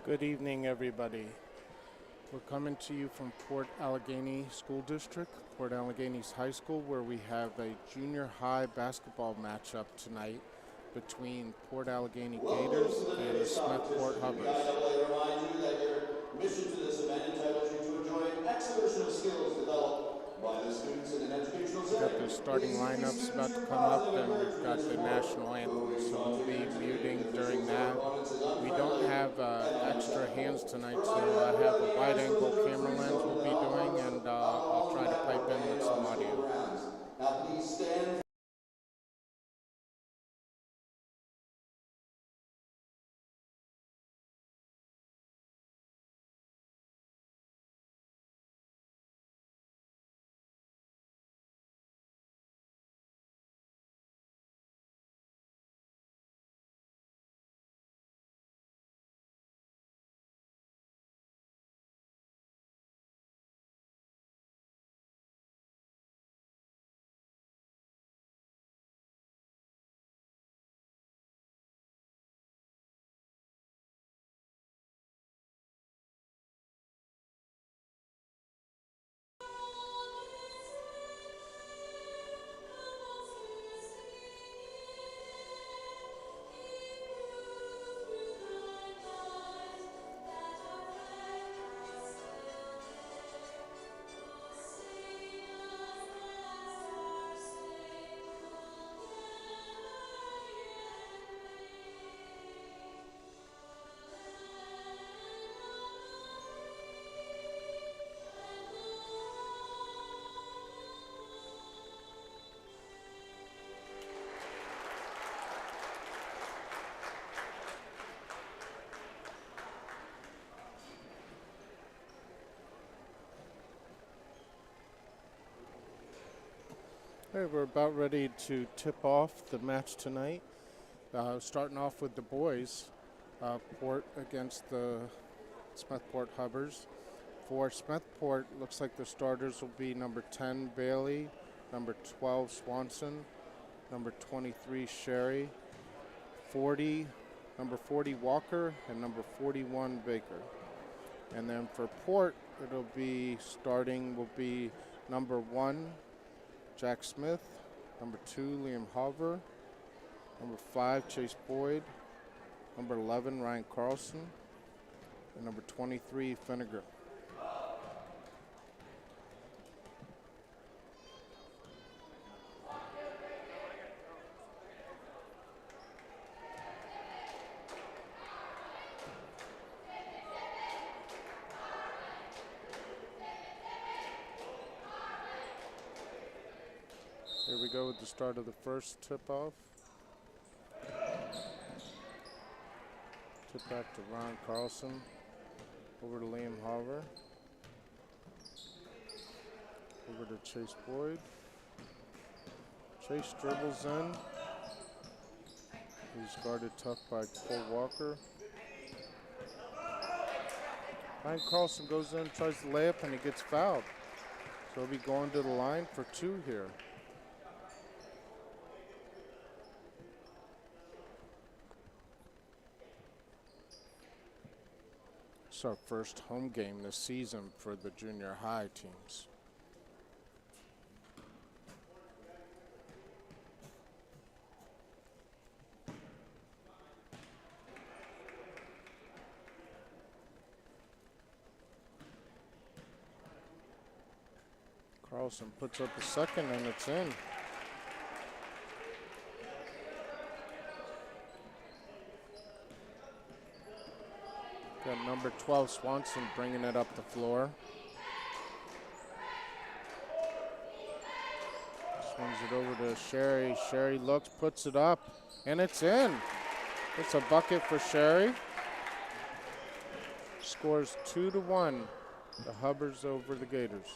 Good evening, everybody. We're coming to you from Port Allegany School District, Port Allegany's high school, where we have a junior high basketball matchup tonight between Port Allegany Gators and the Smethport Hubbers. NCAA remind you that your mission to this event entitles you to enjoy exhibition of skills developed by the students in an educational setting. We've got the starting lineups about to come up, and we've got the national anthem, so we'll be muting during that. We don't have extra hands tonight, so I have a wide-angle camera lens we'll be doing, and I'll try to pipe in with some audio. Now please stand. Okay, we're about ready to tip off the match tonight. Starting off with the boys, Port against the Smethport Hubbers. For Smethport, looks like the starters will be number 10, Bailey, number 12, Swanson, number 23, Sherry, number 40, Walker, and number 41, Baker. And then for Port, it'll be starting will be number 1, Jack Smith, number 2, Liam Hover, number 5, Chase Boyd, number 11, Ryan Carlson, and number 23, Finnegar. Here we go with the start of the first tip-off. Tip back to Ryan Carlson. Over to Liam Hover. Over to Chase Boyd. Chase dribbles in. He's guarded tough by Cole Walker. Ryan Carlson goes in, tries to lay up, and he gets fouled. So he'll be going to the line for 2 here. It's our first home game this season for the junior high teams. Carlson puts up a second and it's in. Got number 12, Swanson, bringing it up the floor. Swings it over to Sherry. Sherry looks, puts it up, and it's in. It's a bucket for Sherry. Scores 2-1. The Hubbers over the Gators.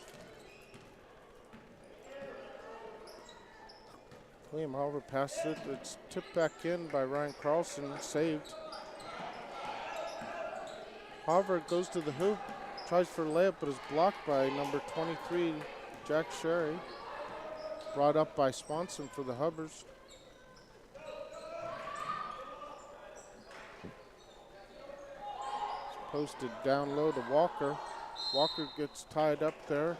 Liam Hover passes it. It's tipped back in by Ryan Carlson, saved. Hover goes to the hoop, tries for a layup, but is blocked by number 23, Jack Sherry. Brought up by Swanson for the Hubbers. Posted down low to Walker. Walker gets tied up there.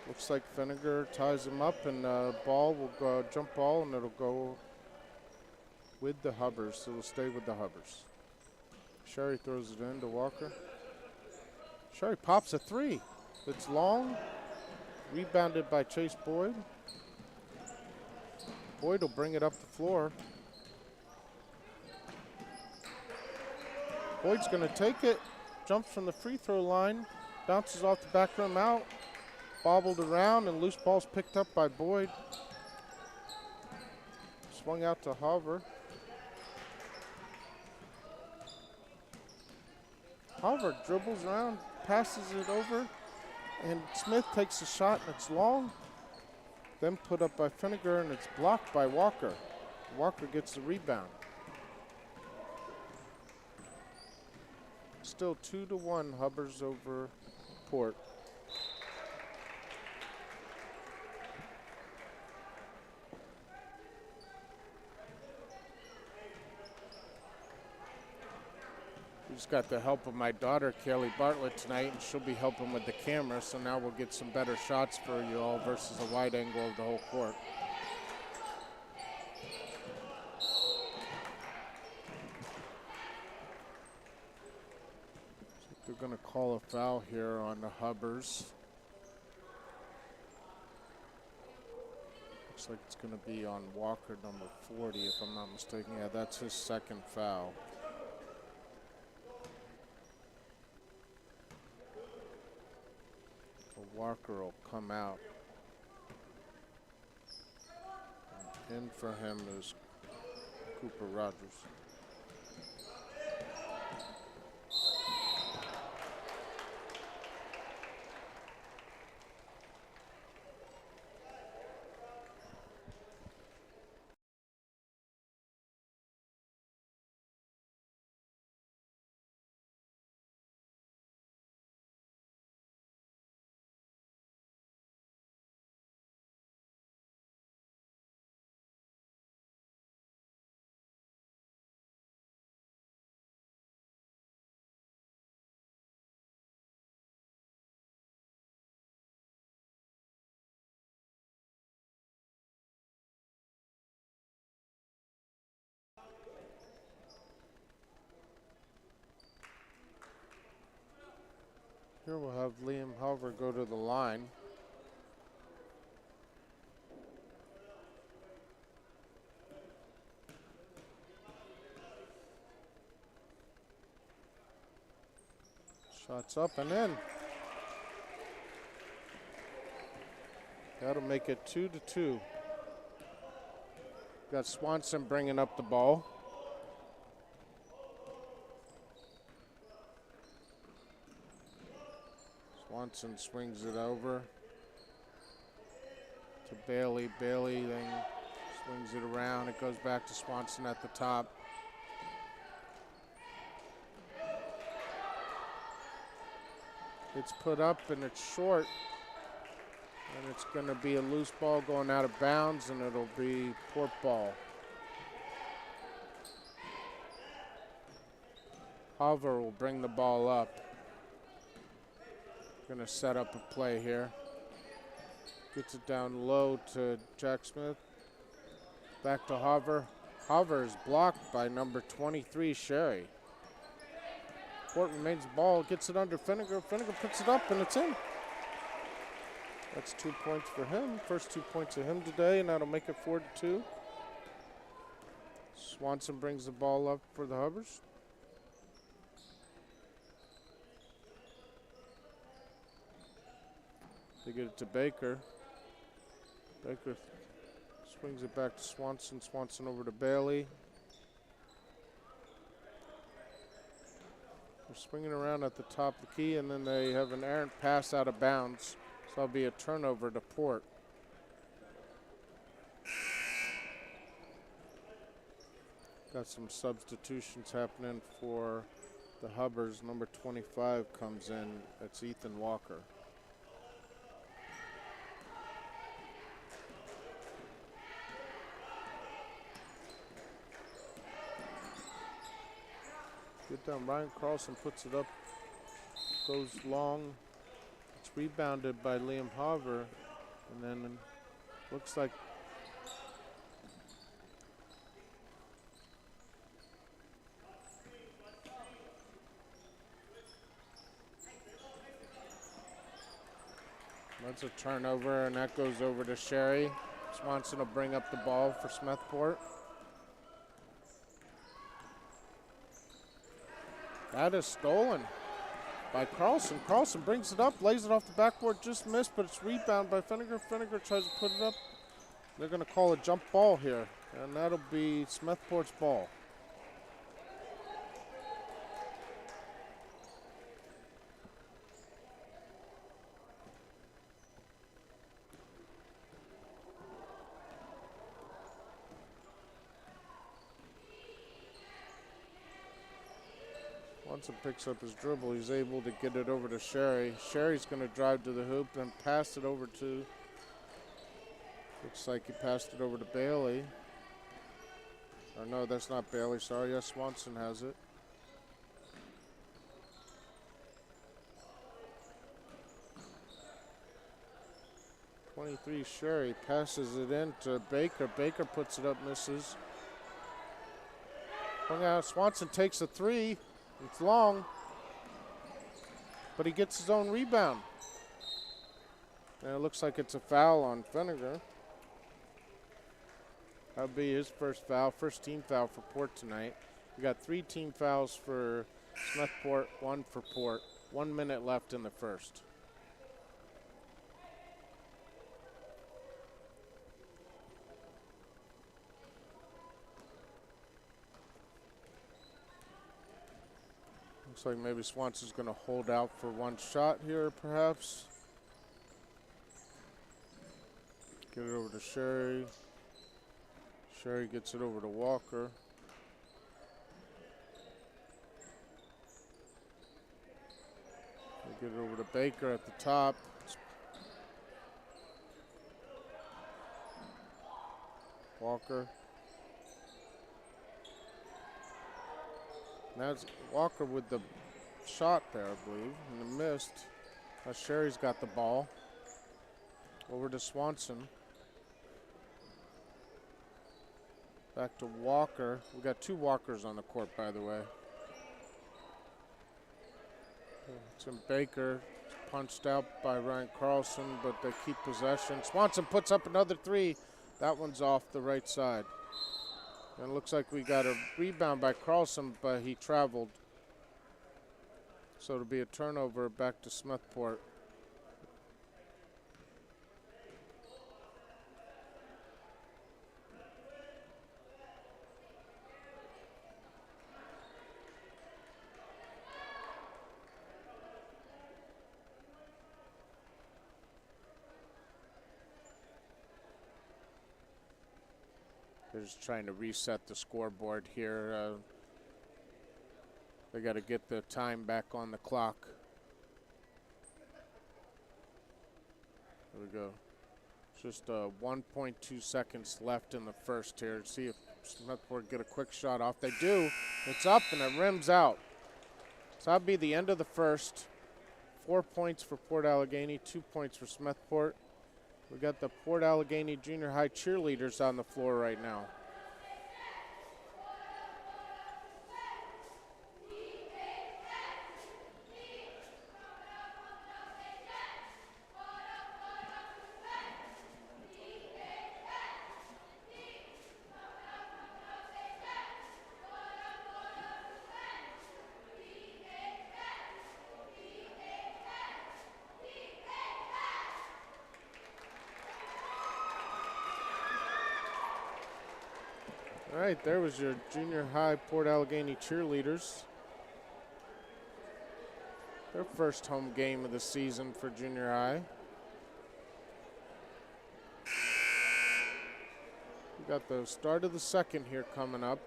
Looks like Finnegar ties him up, and ball will go, jump ball, and it'll go with the Hubbers. It'll stay with the Hubbers. Sherry throws it in to Walker. Sherry pops a three. It's long. Rebounded by Chase Boyd. Boyd will bring it up the floor. Boyd's going to take it. Jumps from the free throw line. Bounces off the back rim out. Bobbled around, and loose ball's picked up by Boyd. Swung out to Hover. Hover dribbles around, passes it over, and Smith takes a shot, and it's long. Then put up by Finnegar, and it's blocked by Walker. Walker gets the rebound. Still 2-1 Hubbers over Port. We just got the help of my daughter, Kelly Bartlett, tonight, and she'll be helping with the camera, so now we'll get some better shots for you all versus a wide angle of the whole court. They're going to call a foul here on the Hubbers. Looks like it's going to be on Walker, number 40, if I'm not mistaken. Yeah, that's his second foul. Walker will come out. In for him is Cooper Rogers. Here we'll have Liam Halver go to the line. Shots up and in. That'll make it 2-2. Got Swanson bringing up the ball. Swanson swings it over to Bailey. Bailey then swings it around. It goes back to Swanson at the top. It's put up and it's short. And it's going to be a loose ball going out of bounds, and it'll be Port ball. Hover will bring the ball up. Going to set up a play here. Gets it down low to Jack Smith. Back to Hover. Hover is blocked by number 23, Sherry. Port remains the ball, gets it under Finnegar. Finnegar puts it up, and it's in. That's 2 points for him. First 2 points of him today, and that'll make it 4-2. Swanson brings the ball up for the Hubbers. They get it to Baker. Baker swings it back to Swanson. Swanson over to Bailey. They're swinging around at the top of the key, and then they have an errant pass out of bounds. So that'll be a turnover to Port. Got some substitutions happening for the Hubbers. Number 25 comes in. That's Ethan Walker. Good Put down. Ryan Carlson puts it up. Goes long. It's rebounded by Liam Hover. And then looks like that's a turnover, and that goes over to Sherry. Swanson will bring up the ball for Smethport. That is stolen by Carlson. Carlson brings it up, lays it off the backboard, just missed, but it's rebounded by Fenniger. Fenniger tries to put it up. They're going to call a jump ball here, and that'll be Smethport's ball. Once he picks up his dribble, he's able to get it over to Sherry. Sherry's going to drive to the hoop and pass it over to, looks like he passed it over to Bailey. Or no, that's not Bailey, sorry. Yes, Swanson has it. Sherry passes it in to Baker. Baker puts it up, misses. Hung out. Swanson takes a three. It's long, but he gets his own rebound. And it looks like it's a foul on Fenniger. That'll be his first foul, first team foul for Port tonight. We got 3 team fouls for Smethport, 1 for Port. 1 minute left in the first. Looks like maybe Swanson's going to hold out for one shot here, perhaps. Get it over to Sherry. Sherry gets it over to Walker. They get it over to Baker at the top. Walker. That's Walker with the shot there, I believe, and the missed. Now Sherry's got the ball. Over to Swanson. Back to Walker. We got 2 Walkers on the court, by the way. It's in Baker. Punched out by Ryan Carlson, but they keep possession. Swanson puts up another 3. That one's off the right side. And it looks like we got a rebound by Carlson, but he traveled. So it'll be a turnover back to Smethport. They're just trying to reset the scoreboard here. They got to get the time back on the clock. There we go. Just 1.2 seconds left in the first here. See if Smethport get a quick shot off. They do. It's up and it rims out. So that'll be the end of the first. 4 points for Port Allegany, 2 points for Smethport. We got the Port Allegany Junior High cheerleaders on the floor right now. All right, there was your junior high Port Allegany cheerleaders. Their first home game of the season for junior high. We got the start of the second here coming up.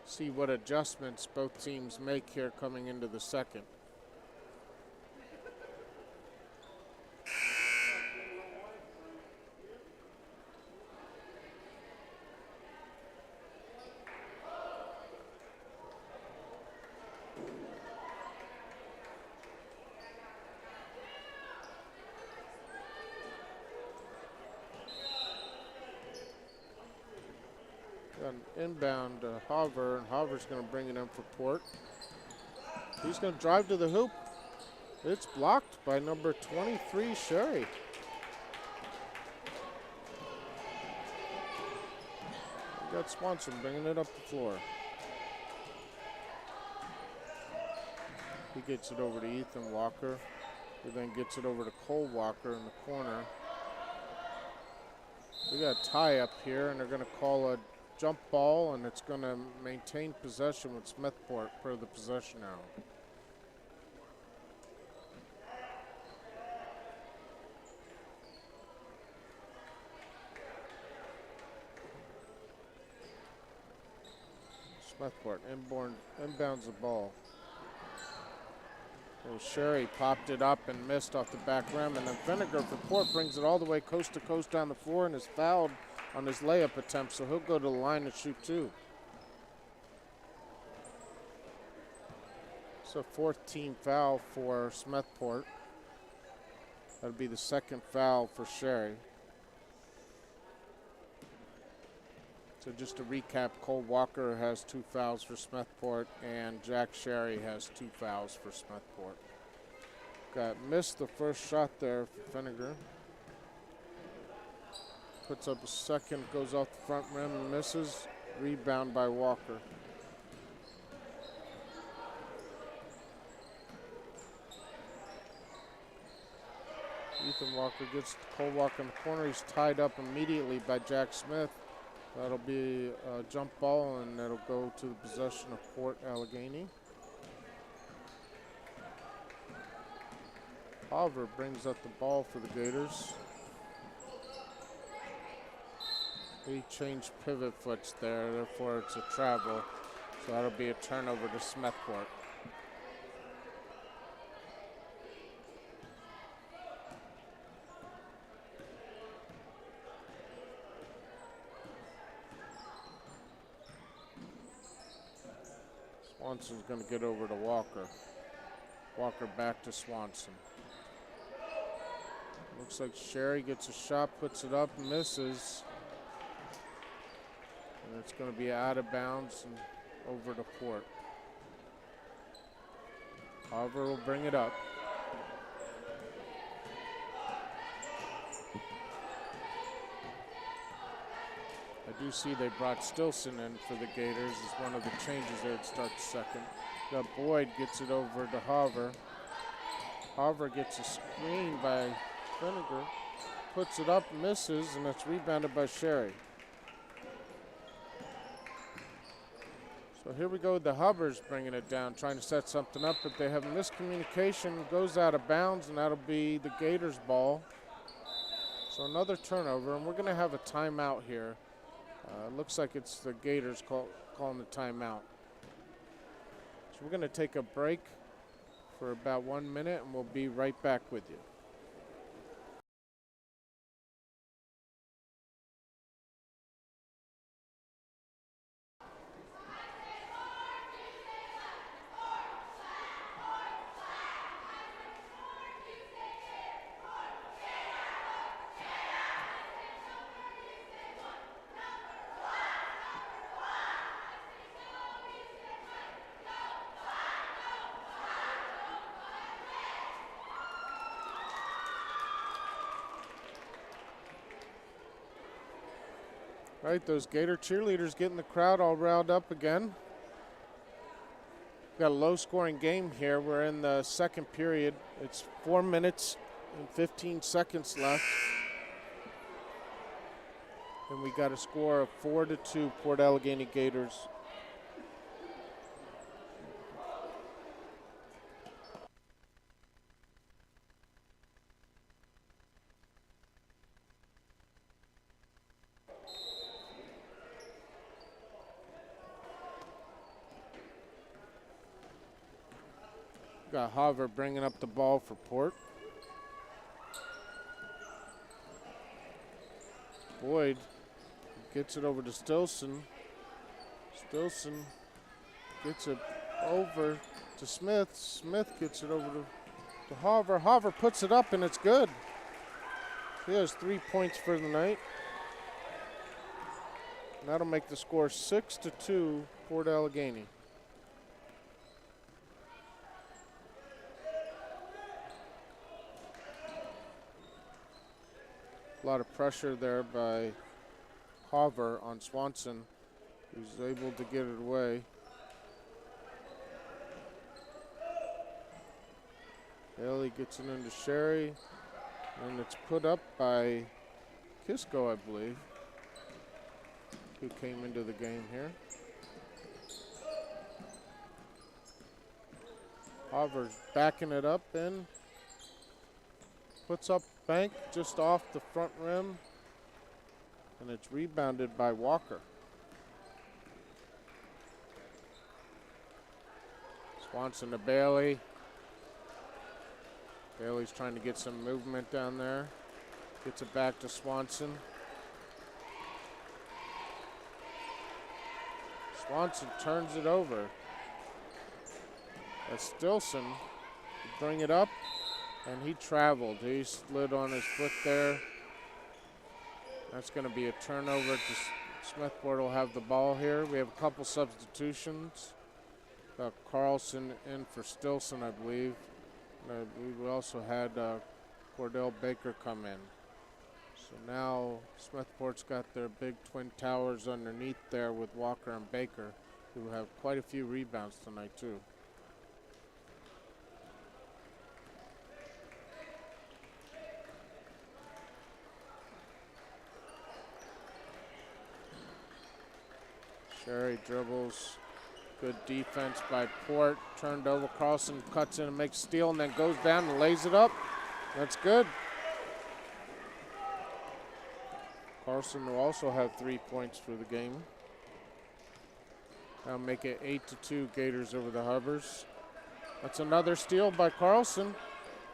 See what adjustments both teams make here coming into the second. Got an inbound to Hover, and Hover's going to bring it in for Port. He's going to drive to the hoop. It's blocked by number 23, Sherry. We got Swanson bringing it up the floor. He gets it over to Ethan Walker, who then gets it over to Cole Walker in the corner. We got a tie up here, and they're going to call a jump ball, and it's going to maintain possession with Smethport per the possession arrow. Smethport inbounds the ball. Well, Sherry popped it up and missed off the back rim, and then Vinegar for Port brings it all the way coast to coast down the floor and is fouled on his layup attempt, so he'll go to the line to shoot two. It's a fourth team foul for Smethport. That'll be the second foul for Sherry. So just to recap, Cole Walker has 2 fouls for Smethport, and Jack Sherry has 2 fouls for Smethport. Missed the first shot there for Vinegar. Puts up a second, goes off the front rim and misses. Rebound by Walker. Ethan Walker gets Cole Walker in the corner. He's tied up immediately by Jack Smith. That'll be a jump ball, and that'll go to the possession of Port Allegany. Hover brings up the ball for the Gators. He changed pivot foots there, therefore it's a travel. So that'll be a turnover to Smethport. Swanson's going to get over to Walker. Walker back to Swanson. Looks like Sherry gets a shot, puts it up, misses. And it's going to be out of bounds and over to Port. Hover will bring it up. I do see they brought Stilson in for the Gators as one of the changes there to start the second. Got Boyd gets it over to Hover. Hover gets a screen by Vinegar, puts it up, misses, and it's rebounded by Sherry. So here we go, the Hubbers bringing it down, trying to set something up, but they have miscommunication, goes out of bounds, and that'll be the Gators' ball. So another turnover, and we're going to have a timeout here. Looks like it's the Gators calling the timeout. So we're going to take a break for about 1 minute, and we'll be right back with you. Right, those Gator cheerleaders getting the crowd all riled up again. Got a low-scoring game here. We're in the second period. It's 4 minutes and 15 seconds left. And we got a score of 4-2 Port Allegany Gators. Got Hover bringing up the ball for Port. Boyd gets it over to Stilson. Stilson gets it over to Smith. Smith gets it over to Hover. Hover puts it up, and it's good. He has 3 points for the night. that'll make the score 6-2 Port Allegany. A lot of pressure there by Hover on Swanson, who's able to get it away. Bailey gets it into Sherry, and it's put up by Kisco, I believe, who came into the game here. Hover's backing it up and puts up bank just off the front rim, and it's rebounded by Walker. Swanson to Bailey. Bailey's trying to get some movement down there. Gets it back to Swanson. Swanson turns it over. That's Stilson. Bring it up, and he traveled. He slid on his foot there. That's going to be a turnover. Smethport will have the ball here. We have a couple substitutions. Carlson in for Stilson, I believe. We also had Cordell Baker come in. So now Smethport's got their big twin towers underneath there with Walker and Baker, who have quite a few rebounds tonight too. Sherry dribbles. Good defense by Port. Turned over. Carlson cuts in and makes a steal and then goes down and lays it up. That's good. Carlson will also have 3 points for the game. That'll make it 8-2 Gators over the Hovers. That's another steal by Carlson.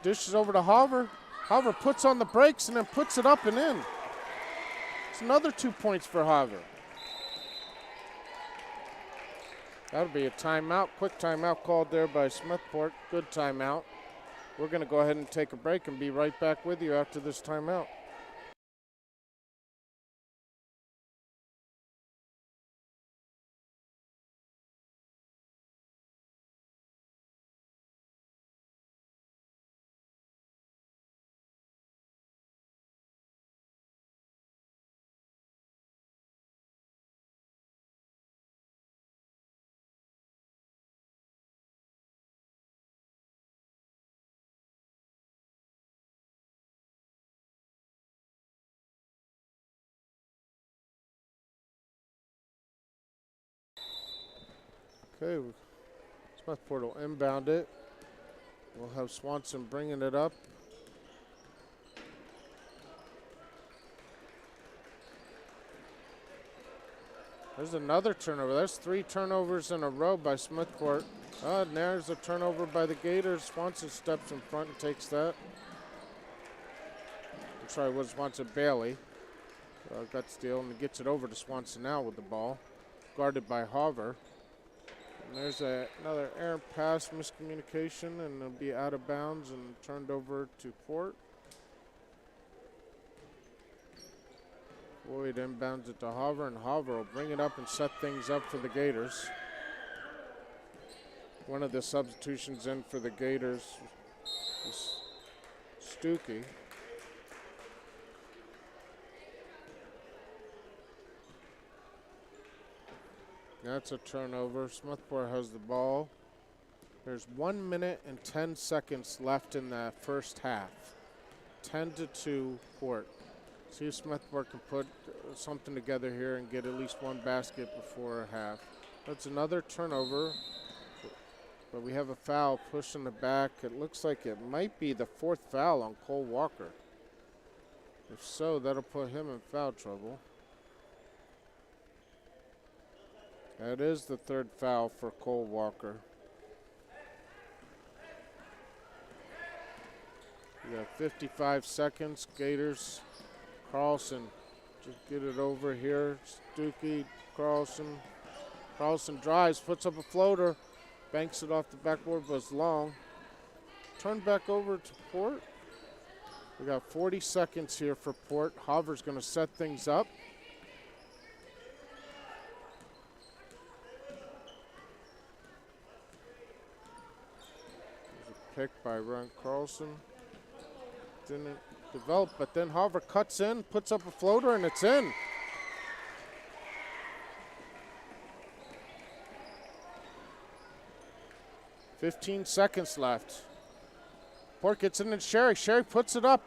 Dishes over to Hover. Hover puts on the brakes and then puts it up and in. It's another 2 points for Hover. That'll be a timeout, quick timeout called there by Smethport. Good timeout. We're going to go ahead and take a break and be right back with you after this timeout. Okay, Smethport will inbound it. We'll have Swanson bringing it up. There's another turnover. There's 3 turnovers in a row by Smethport. And there's a turnover by the Gators. Swanson steps in front and takes that. I'm sorry, it was Swanson Bailey. Got steal and gets it over to Swanson now with the ball. Guarded by Hover. And there's another errant pass miscommunication, and it'll be out of bounds and turned over to Port. Boyd inbounds it to Hover, and Hover will bring it up and set things up for the Gators. One of the substitutions in for the Gators is Stuckey. That's a turnover. Smethport has the ball. There's 1 minute and 10 seconds left in the first half. 10-2 Port. See if Smethport can put something together here and get at least one basket before a half. That's another turnover, but we have a foul pushing the back. It looks like it might be the 4th foul on Cole Walker. If so, that'll put him in foul trouble. That is the 3rd foul for Cole Walker. We got 55 seconds. Gators. Carlson, just get it over here. Stuckey, Carlson. Carlson drives, puts up a floater, banks it off the backboard, but it's long. Turn back over to Port. We got 40 seconds here for Port. Hover's going to set things up. pick by Ryan Carlson. Didn't develop, but then Harvard cuts in, puts up a floater, and it's in. "15 seconds left. Port gets in and Sherry. Sherry puts it up.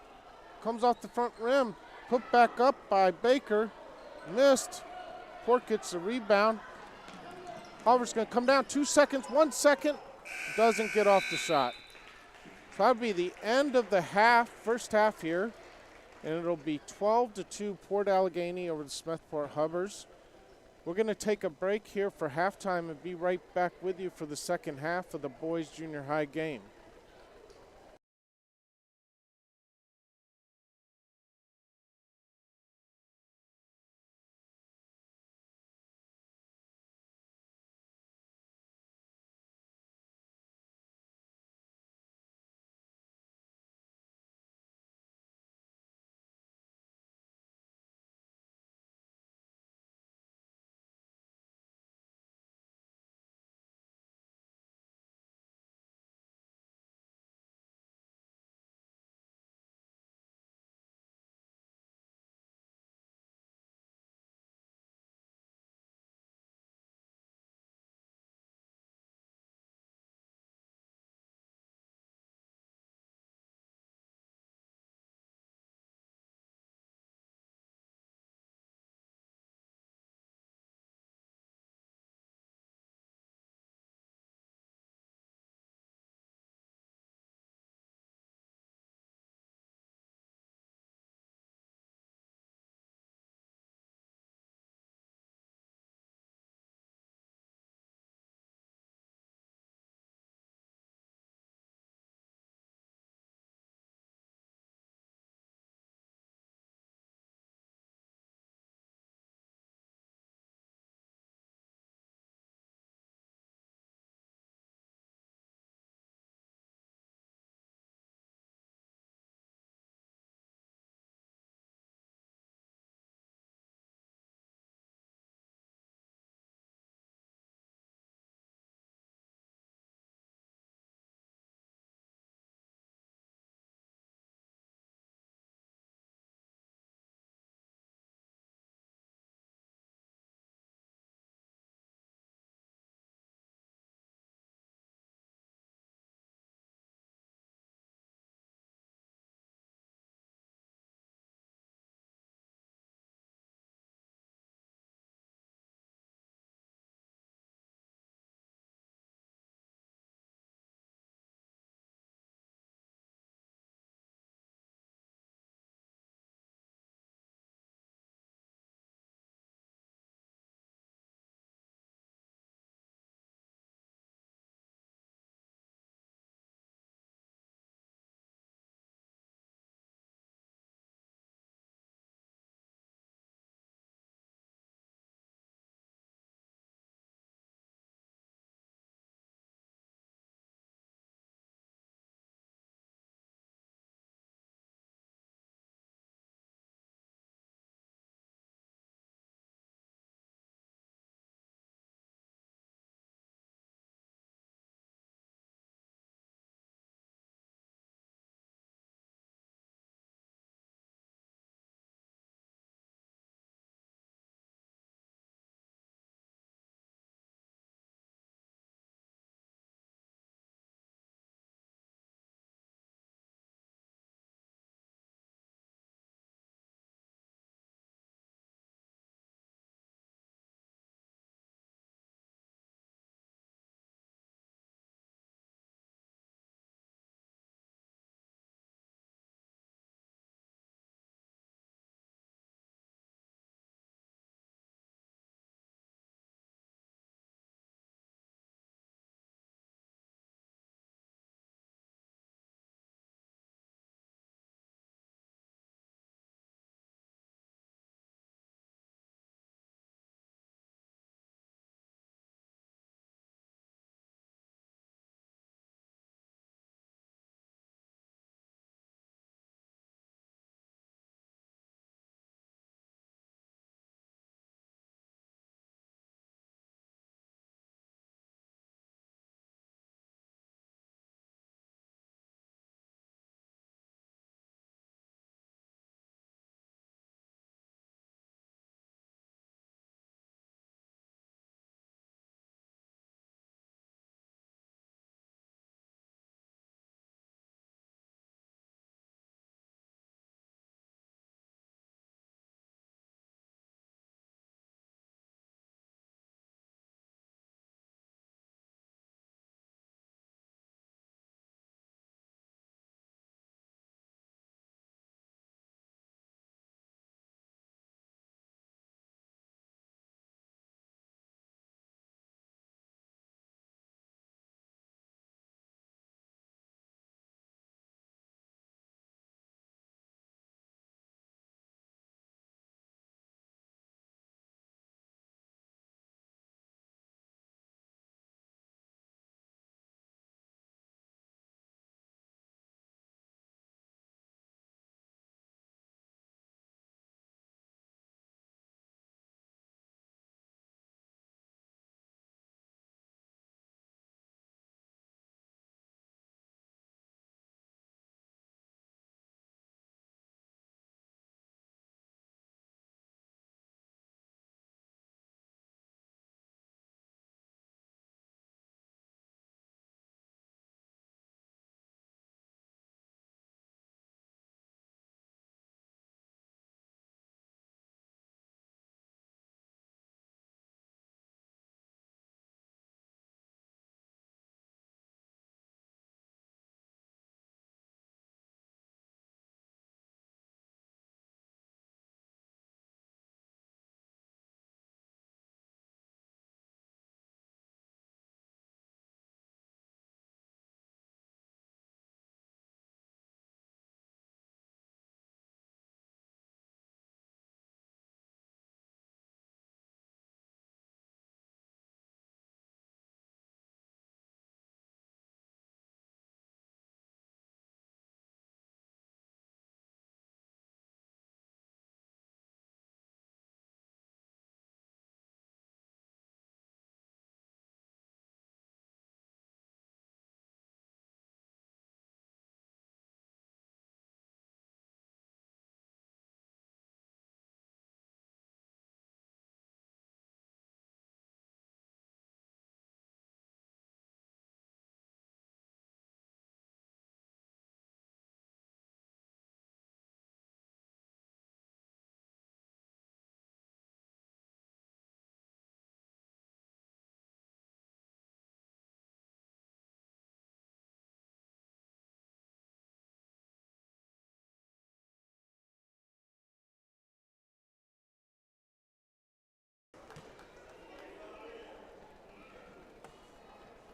Comes off the front rim. Put back up by Baker. Missed. Port gets the rebound. Harvard's going to come down. 2 seconds, 1 second. Doesn't get off the shot. So that'll be the end of the half, first half here. And it'll be 12-2 Port Allegany over the Smethport Hubbers. We're going to take a break here for halftime and be right back with you for the second half of the boys junior high game.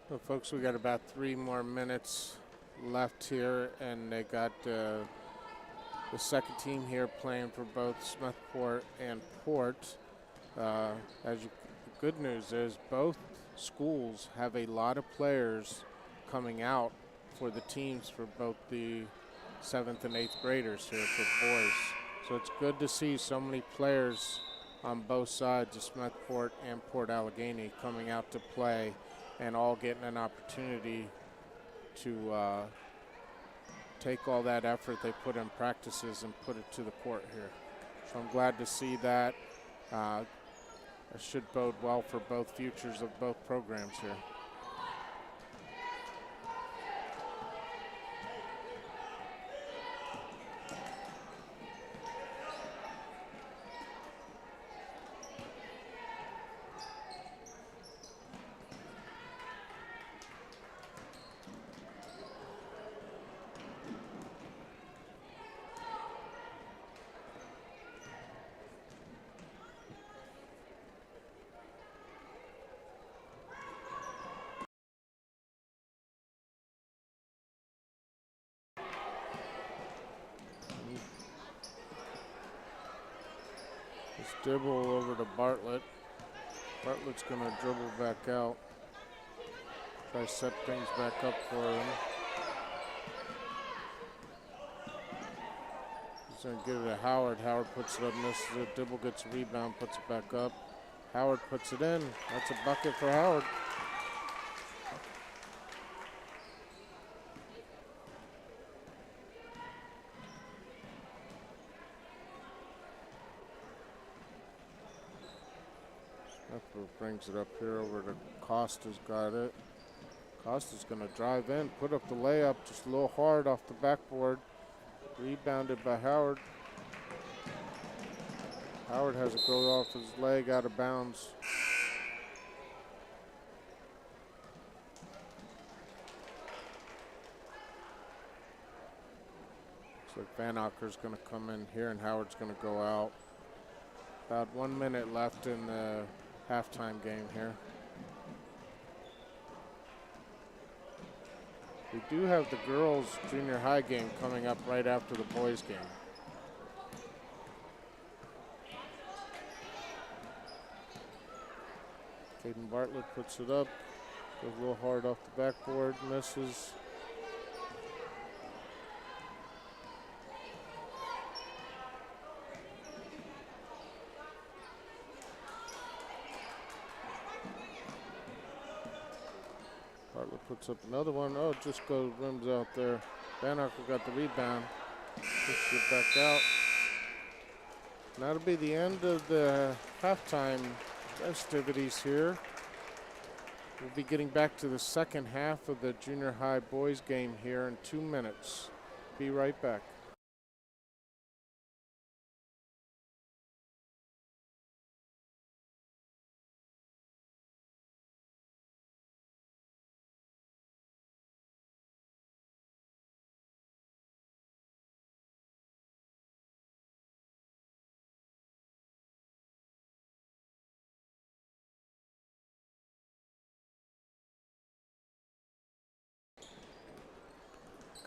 Well, folks, we got about 3 more minutes left here, and they got the second team here playing for both Smethport and Port. The good news is both schools have a lot of players coming out for the teams for both the 7th and 8th graders here for boys. So it's good to see so many players on both sides of Smethport and Port Allegany coming out to play and all getting an opportunity to take all that effort they put in practices and put it to the court here. So I'm glad to see that. It should bode well for both futures of both programs here. This dribble over to Bartlett. Bartlett's going to dribble back out. Try to set things back up for him. He's going to give it to Howard. Howard puts it up, misses it. Dibble gets a rebound, puts it back up. Howard puts it in. That's a bucket for Howard. Smethport brings it up here over to Costa's got it. Costa's going to drive in, put up the layup just a little hard off the backboard. Rebounded by Howard. Howard has it go off his leg out of bounds. Looks like Van Ocker's going to come in here and Howard's going to go out. About 1 minute left in the halftime game here. We do have the girls' junior high game coming up right after the boys' game. Caden Bartlett puts it up, goes a little hard off the backboard, misses. Bartlett puts up another one. Oh, it just goes rims out there. Van Arker got the rebound. Pushes it back out. And that'll be the end of the halftime festivities here. We'll be getting back to the second half of the junior high boys game here in 2 minutes. Be right back.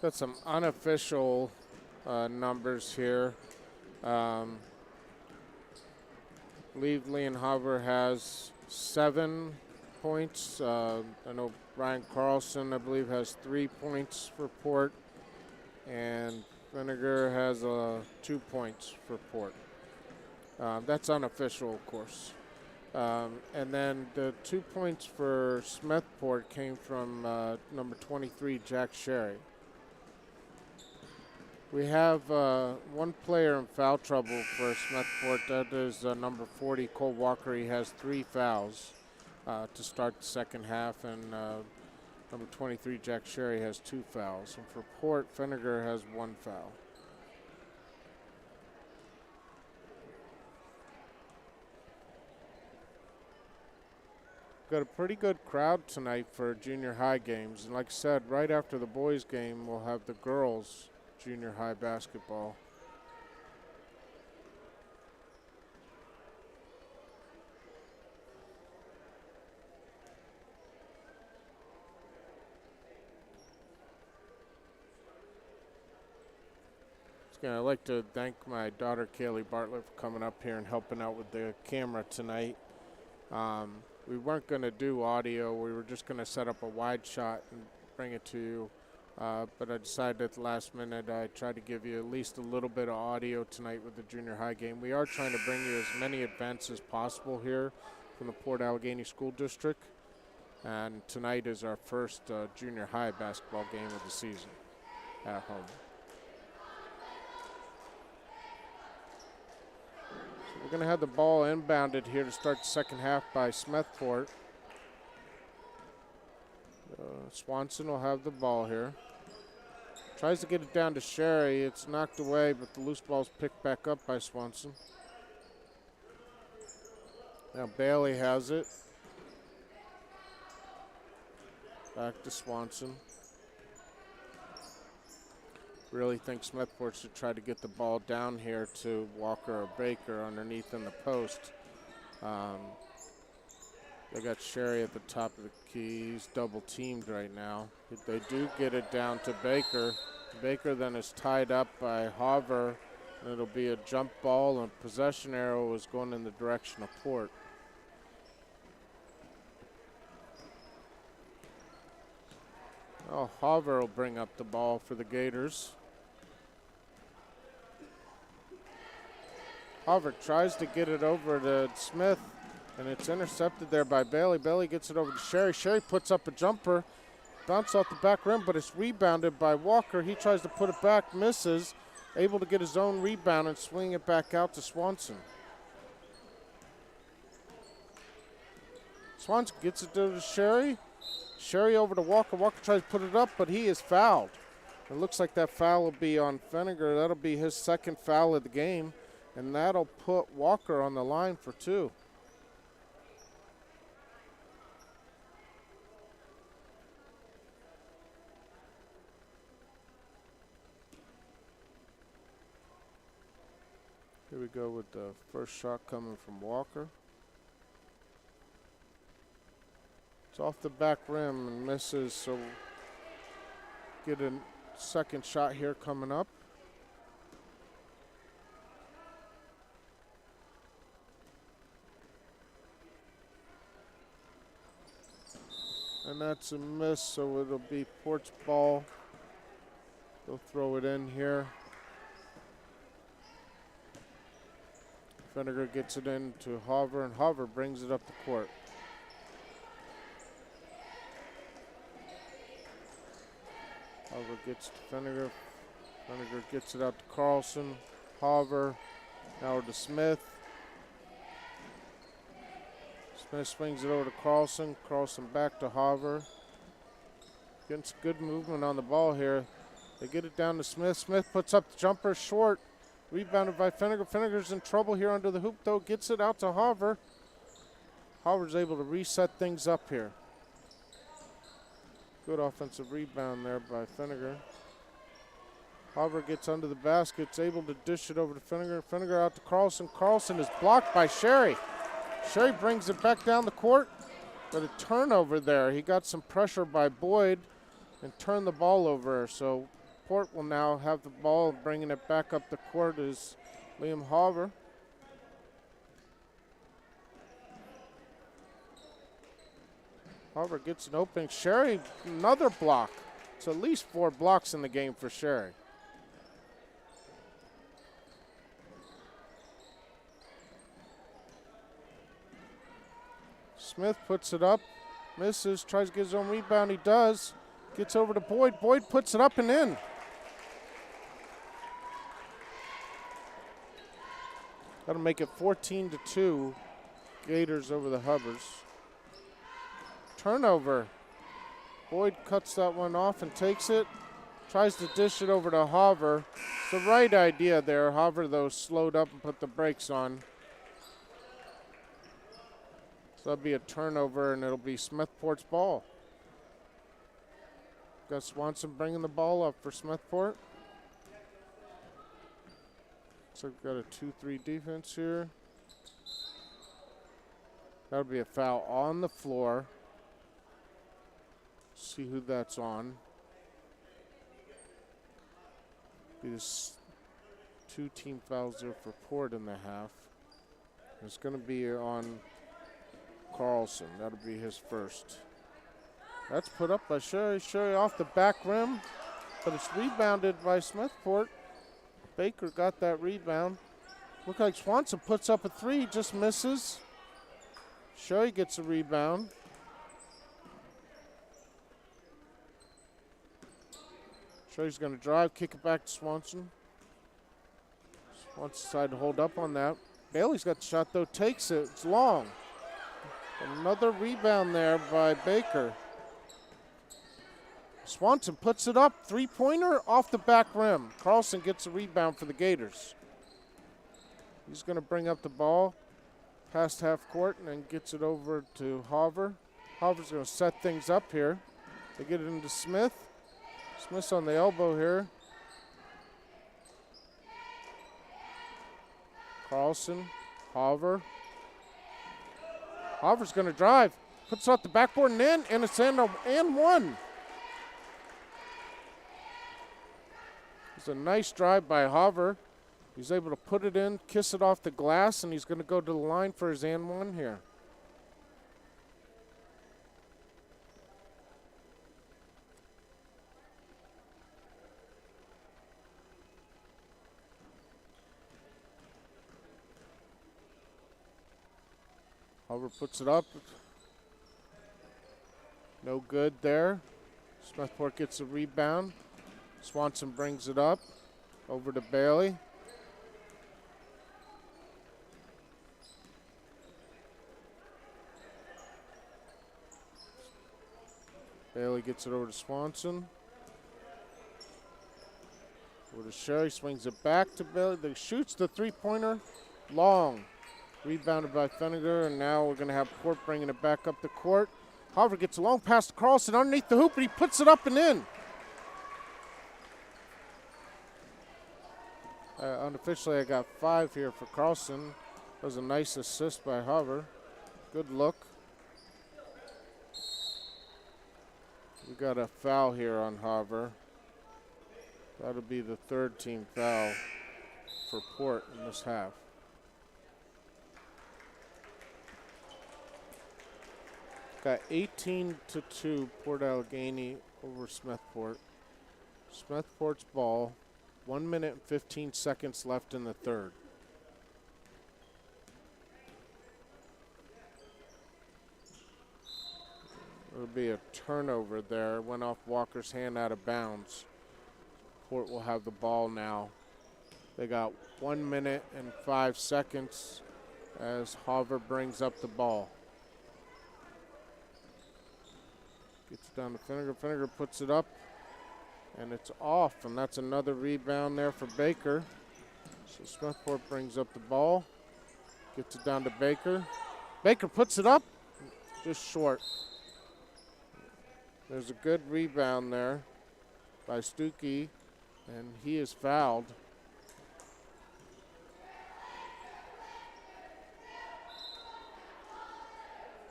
Got some unofficial numbers here. I believe Leon Hover has 7 points. I know Ryan Carlson, I believe, has 3 points for Port. And Vinegar has 2 points for Port. That's unofficial, of course. And then the 2 points for Smethport came from number 23, Jack Sherry. We have 1 player in foul trouble for Smethport. That is number 40, Cole Walker. He has 3 fouls to start the second half, and number 23, Jack Sherry, has 2 fouls. And for Port, Vinegar has 1 foul. Got a pretty good crowd tonight for junior high games. And like I said, right after the boys' game, we'll have the girls' junior high basketball. Again, I'd like to thank my daughter, Kaylee Bartlett, for coming up here and helping out with the camera tonight. We weren't going to do audio. We were just going to set up a wide shot and bring it to you. But I decided at the last minute I tried to give you at least a little bit of audio tonight with the junior high game. We are trying to bring you as many events as possible here from the Port Allegany School District. And tonight is our first junior high basketball game of the season at home. So we're going to have the ball inbounded here to start the second half by Smethport. Swanson will have the ball here. Tries to get it down to Sherry. It's knocked away, but the loose ball's picked back up by Swanson. Now Bailey has it. Back to Swanson. Really think Smethport should try to get the ball down here to Walker or Baker underneath in the post. They got Sherry at the top of the key. He's double teamed right now. If they do get it down to Baker, Baker then is tied up by Hover, and it'll be a jump ball, and possession arrow is going in the direction of Port. Oh, Hover will bring up the ball for the Gators. Hover tries to get it over to Smith, and it's intercepted there by Bailey. Bailey gets it over to Sherry. Sherry puts up a jumper, bounce off the back rim, but it's rebounded by Walker. He tries to put it back, misses, able to get his own rebound and swing it back out to Swanson. Swanson gets it to Sherry. Sherry over to Walker. Walker tries to put it up, but he is fouled. It looks like that foul will be on Feniger. That'll be his second foul of the game, and that'll put Walker on the line for two. Here we go with the first shot coming from Walker. It's off the back rim and misses, so get a second shot here coming up. And that's a miss, so it'll be Port's ball. They'll throw it in here. Feniger gets it in to Hover, and Hover brings it up the court. Hover gets to Feniger. Feniger gets it out to Carlson. Hover now to Smith. Smith swings it over to Carlson. Carlson back to Hover. Getting some good movement on the ball here. They get it down to Smith. Smith puts up the jumper short. Rebounded by Feniger. Feniger's in trouble here under the hoop, though. Gets it out to Hover. Hover's able to reset things up here. Good offensive rebound there by Feniger. Hover gets under the basket. It's able to dish it over to Feniger. Feniger out to Carlson. Carlson is blocked by Sherry. Sherry brings it back down the court, but a turnover there. He got some pressure by Boyd and turned the ball over. So Port will now have the ball. Bringing it back up the court is Liam Hover. Hover gets an opening. Sherry, another block. It's at least 4 blocks in the game for Sherry. Smith puts it up, misses, tries to get his own rebound. He does. Gets over to Boyd. Boyd puts it up and in. That'll make it 14-2. Gators over the Hubbers. Turnover. Boyd cuts that one off and takes it. Tries to dish it over to Hover. It's the right idea there. Hover, though, slowed up and put the brakes on. So that'll be a turnover, and it'll be Smethport's ball. Gus Swanson bringing the ball up for Smethport. So we've got a 2-3 defense here. That'll be a foul on the floor. See who that's on. Be the 2 team fouls there for Port in the half. It's going to be on Carlson. That'll be his first. That's put up by Sherry. Sherry off the back rim, but it's rebounded by Smethport. Baker got that rebound. Look like Swanson puts up a 3, just misses. Sherry gets a rebound. Sherry's going to drive, kick it back to Swanson. Swanson decided to hold up on that. Bailey's got the shot though, takes it, it's long. Another rebound there by Baker. Swanson puts it up, 3-pointer off the back rim. Carlson gets a rebound for the Gators. He's going to bring up the ball past half court and then gets it over to Hoover. Hoover's going to set things up here. They get it into Smith. Smith's on the elbow here. Carlson, Hoover. Hoover's going to drive. Puts it off the backboard and in, and it's in and one. It's a nice drive by Hoover. He's able to put it in, kiss it off the glass, and he's going to go to the line for his and one here. Hoover puts it up. No good there. Smethport gets a rebound. Swanson brings it up over to Bailey. Bailey gets it over to Swanson. Over to Sherry, swings it back to Bailey. They shoots the 3-pointer, long. Rebounded by Feniger, and now we're going to have Port bringing it back up the court. Hoover gets a long pass to Carlson underneath the hoop, and he puts it up and in. Unofficially, I got 5 here for Carlson. That was a nice assist by Hoover. Good look. We got a foul here on Hoover. That'll be the 3rd team foul for Port in this half. Got 18-2 Port Allegany over Smethport. Smethport's ball. 1 minute and 15 seconds left in the 3rd. It'll be a turnover there. Went off Walker's hand out of bounds. Port will have the ball now. They got 1 minute and 5 seconds as Hoover brings up the ball. Gets it down to Feniger. Feniger puts it up, and it's off, and that's another rebound there for Baker. So Smethport brings up the ball, gets it down to Baker. Baker puts it up, just short. There's a good rebound there by Stuckey, and he is fouled.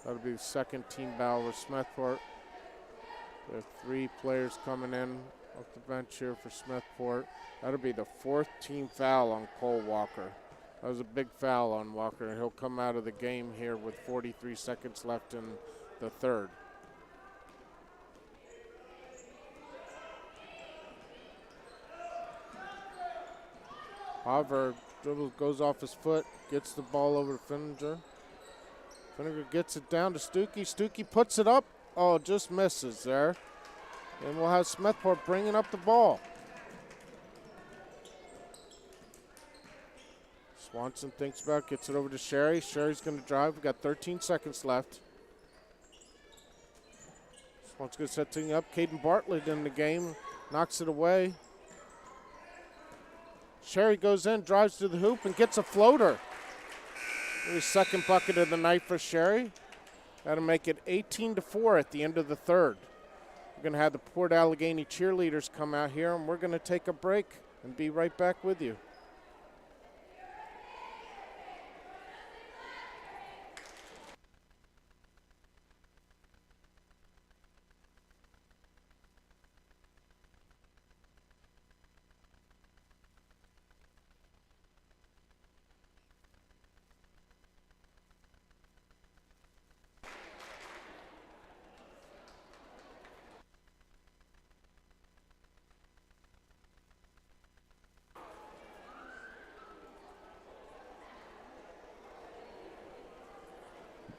That'll be the 2nd team foul with Smethport. There are 3 players coming in off the bench here for Smethport. That'll be the 4th team foul on Cole Walker. That was a big foul on Walker, and he'll come out of the game here with 43 seconds left in the 3rd. Hoover dribbles, goes off his foot, gets the ball over to Feniger. Feniger gets it down to Stuckey. Stuckey puts it up. Oh, just misses there. And we'll have Smethport bringing up the ball. Swanson thinks about it, gets it over to Sherry. Sherry's going to drive. We've got 13 seconds left. Swanson's going to set things up. Caden Bartlett in the game, knocks it away. Sherry goes in, drives to the hoop, and gets a floater. His 2nd bucket of the night for Sherry. That'll make it 18-4 at the end of the 3rd. We're going to have the Port Allegany cheerleaders come out here, and we're going to take a break and be right back with you.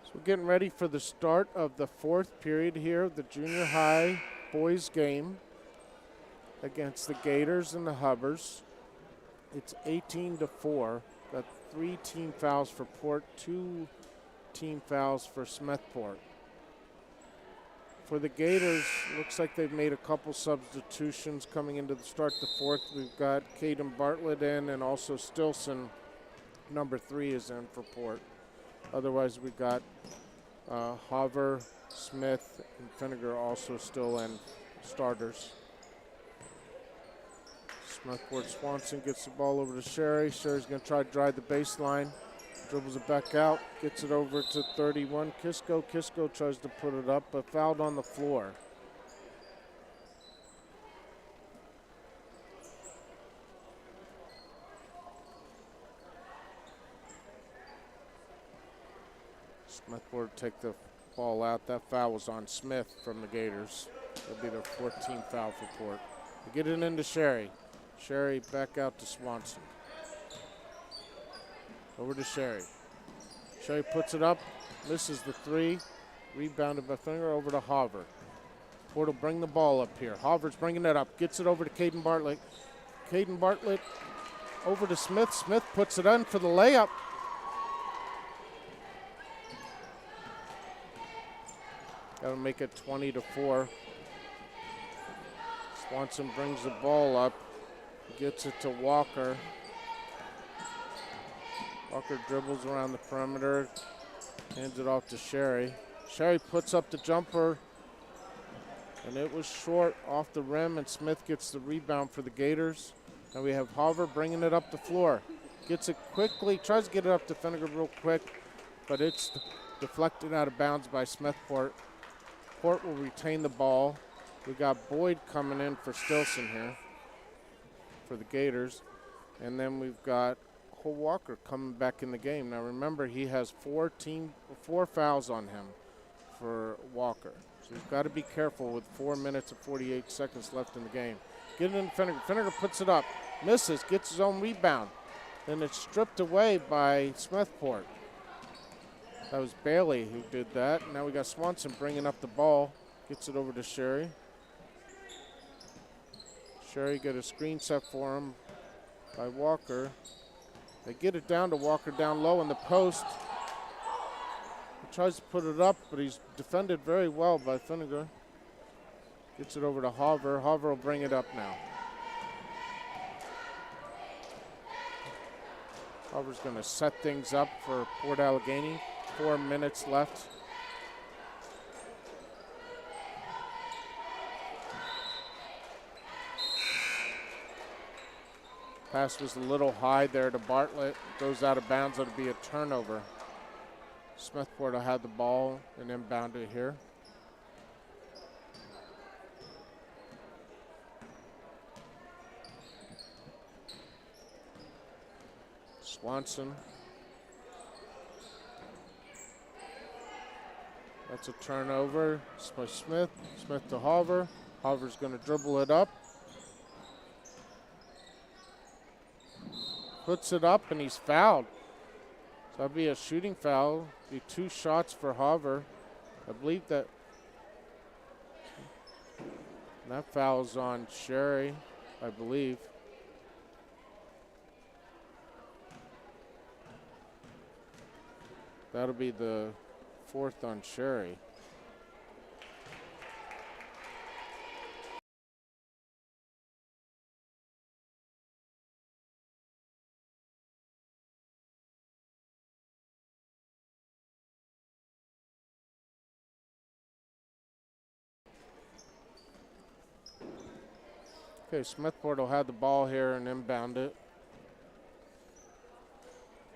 So we're getting ready for the start of the fourth period here of the junior high boys game against the Gators and the Hubbers. It's 18-4. Got 3 team fouls for Port, 2 team fouls for Smethport. For the Gators, looks like they've made a couple substitutions coming into the start of the fourth. We've got Caden Bartlett in, and also Stilson, number 3, is in for Port. Otherwise, we got Hover, Smith, and Finnegar also still in starters. Smethport Swanson gets the ball over to Sherry. Sherry's going to try to drive the baseline. Dribbles it back out, gets it over to 31. Kisco. Kisco tries to put it up, but fouled on the floor. Smethport take the ball out. That foul was on Smith from the Gators. That'll be their 14th foul for Port. They get it into Sherry. Sherry back out to Swanson. Over to Sherry. Sherry puts it up, misses the 3. Rebounded by Finger, over to Hover. Port will bring the ball up here. Hover's bringing it up, gets it over to Caden Bartlett. Caden Bartlett over to Smith. Smith puts it in for the layup. That'll make it 20-4. Swanson brings the ball up, gets it to Walker. Walker dribbles around the perimeter, hands it off to Sherry. Sherry puts up the jumper, and it was short off the rim, and Smith gets the rebound for the Gators. And we have Hover bringing it up the floor. Gets it quickly, tries to get it up to Finnegar real quick, but it's deflected out of bounds by Smethport. Port will retain the ball. We got Boyd coming in for Stilson here for the Gators. And then we've got Cole Walker coming back in the game. Now remember, he has 4 fouls on him for Walker. So he's got to be careful with 4 minutes and 48 seconds left in the game. Get it in Finnegar. Finnegar puts it up, misses, gets his own rebound. Then it's stripped away by Smethport. That was Bailey who did that. Now we got Swanson bringing up the ball. Gets it over to Sherry. Sherry got a screen set for him by Walker. They get it down to Walker down low in the post. He tries to put it up, but he's defended very well by Finnegar. Gets it over to Hover. Hover will bring it up now. Hover's going to set things up for Port Allegany. 4 minutes left. Pass was a little high there to Bartlett. Goes out of bounds. It'll be a turnover. Smethport will have the ball and inbound it here. Swanson. That's a turnover. Smith. Smith to Hover. Hover's going to dribble it up. Puts it up, and he's fouled. So that'll be a shooting foul. Be 2 shots for Hover. I believe that foul's on Sherry, I believe. That'll be the 4th on Sherry. Okay, Smethport will have the ball here and inbound it.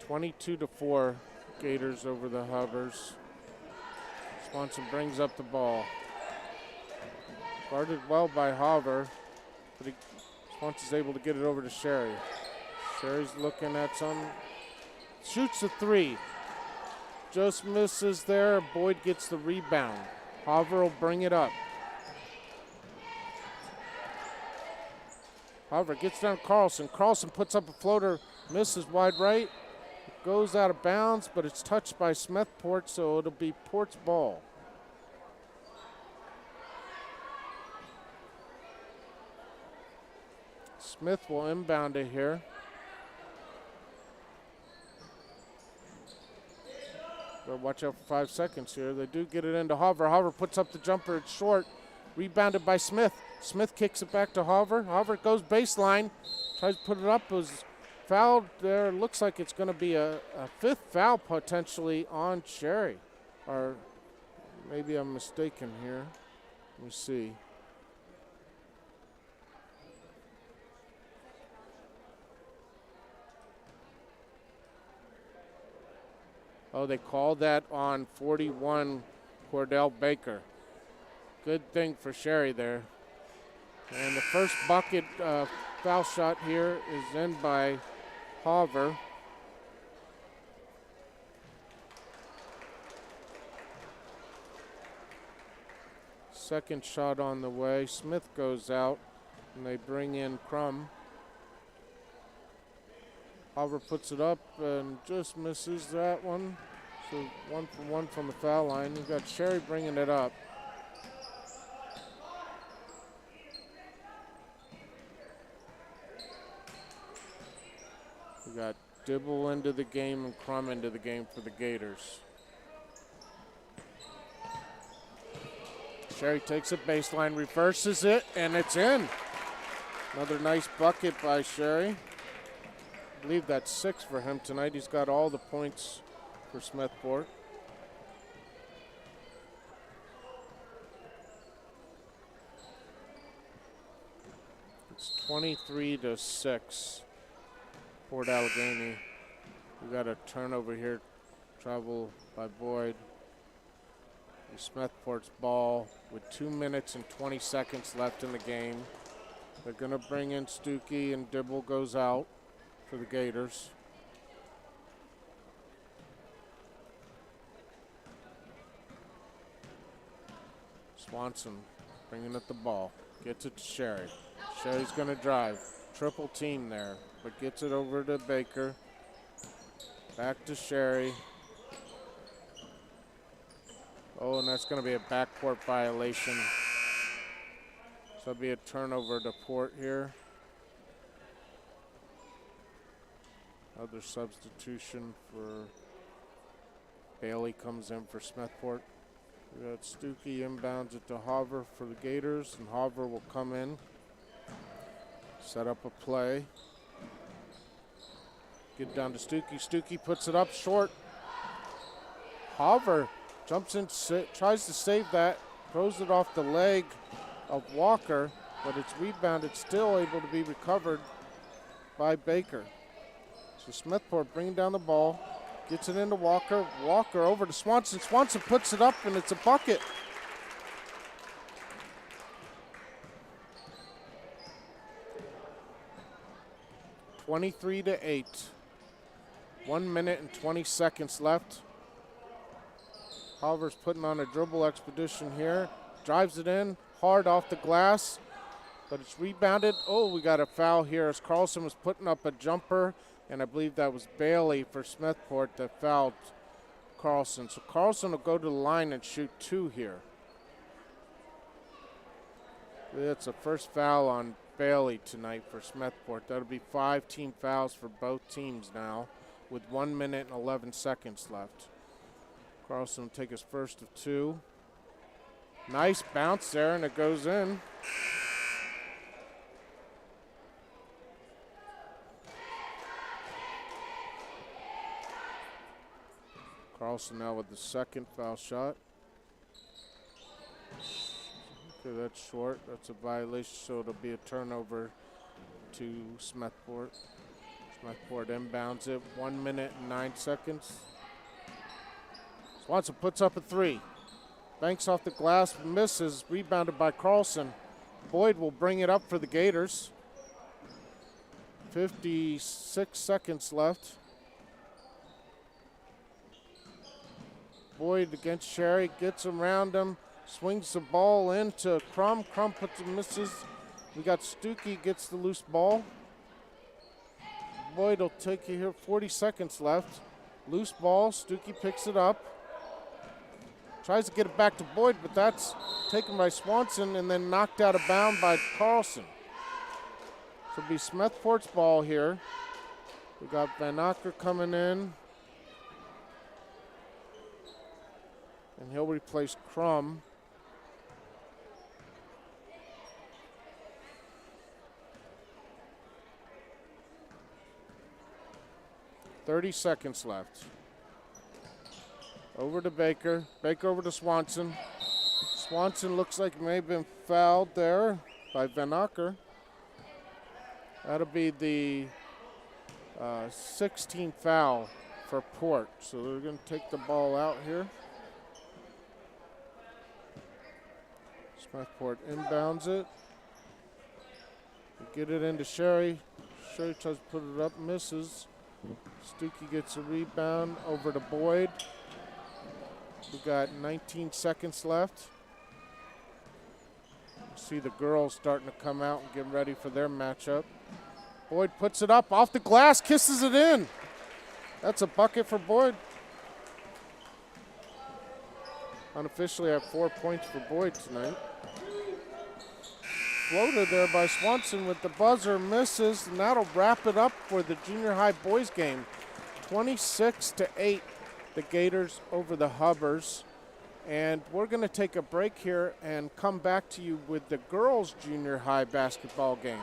22-4, Gators over the Hubbers. Swanson brings up the ball. Guarded well by Hover, but Swanson's able to get it over to Sherry. Sherry's looking at some. Shoots a 3. Just misses there. Boyd gets the rebound. Hover will bring it up. Hover gets down Carlson. Carlson puts up a floater, misses wide right. goes out of bounds, but it's touched by Smethport, so it'll be Port's ball. Smith will inbound it here. But watch out for 5 seconds here. They do get it into Hover. Hover puts up the jumper. It's short. Rebounded by Smith. Smith kicks it back to Hover. Hover goes baseline. Tries to put it up. It was fouled there. Looks like it's going to be a fifth foul potentially on Sherry. Or maybe I'm mistaken here. Let me see. Oh, they called that on 41, Cordell Baker. Good thing for Sherry there. And the first bucket foul shot here is in by Hover. Second shot on the way. Smith goes out, and they bring in Crum. Hover puts it up and just misses that one. So 1 for 1 from the foul line. You've got Sherry bringing it up. We got Dibble into the game and Crum into the game for the Gators. Sherry takes it baseline, reverses it, and it's in. Another nice bucket by Sherry. I believe that's 6 for him tonight. He's got all the points for Smethport. It's 23-6. Port Allegany. We got a turnover here. Travel by Boyd. Smethport's ball with 2 minutes and 20 seconds left in the game. They're going to bring in Stuckey, and Dibble goes out for the Gators. Swanson bringing it the ball. Gets it to Sherry. Sherry's going to drive. Triple team there, but gets it over to Baker. Back to Sherry. Oh, and that's going to be a backcourt violation. So it'll be a turnover to Port here. Other substitution for Bailey comes in for Smethport. We got Stuckey inbounds it to Hover for the Gators, and Hover will come in, set up a play. Get down to Stuckey. Stuckey puts it up short. Hover jumps in, tries to save that, throws it off the leg of Walker, but it's rebounded, still able to be recovered by Baker. So Smethport bringing down the ball, gets it into Walker. Walker over to Swanson. Swanson puts it up, and it's a bucket. (23-8). 1 minute and 20 seconds left. Hover's putting on a dribble expedition here. Drives it in, hard off the glass, but it's rebounded. Oh, we got a foul here as Carlson was putting up a jumper, and I believe that was Bailey for Smethport that fouled Carlson. So Carlson will go to the line and shoot 2 here. That's the first foul on Bailey tonight for Smethport. That'll be 5 team fouls for both teams now with 1 minute and 11 seconds left. Carlson will take his first of 2. Nice bounce there, and it goes in. Carlson now with the second foul shot. Okay, that's short. That's a violation, so it'll be a turnover to Smethport. Smethport inbounds it. 1 minute and 9 seconds. Swanson puts up a 3. Banks off the glass, misses, rebounded by Carlson. Boyd will bring it up for the Gators. 56 seconds left. Boyd against Sherry, gets around him, swings the ball into Crum. Crum puts and misses. We got Stuckey gets the loose ball. Boyd will take you here, 40 seconds left. Loose ball. Stuckey picks it up. Tries to get it back to Boyd, but that's taken by Swanson and then knocked out of bounds by Carlson. So it'll be Smethport's ball here. We got Van Acker coming in. And he'll replace Crum. .30 seconds left. Over to Baker. Baker over to Swanson. Swanson looks like he may have been fouled there by Van Acker. That'll be the 16th foul for Port. So they're going to take the ball out here. Smethport inbounds it. They get it into Sherry. Sherry tries to put it up, misses. Stuckey gets a rebound over to Boyd. We got 19 seconds left. See the girls starting to come out and get ready for their matchup. Boyd puts it up off the glass, kisses it in. That's a bucket for Boyd. Unofficially, I have 4 points for Boyd tonight. Floated there by Swanson with the buzzer, misses, and that'll wrap it up for the junior high boys game. 26-8, the Gators over the Hubbers. And we're going to take a break here and come back to you with the girls junior high basketball game.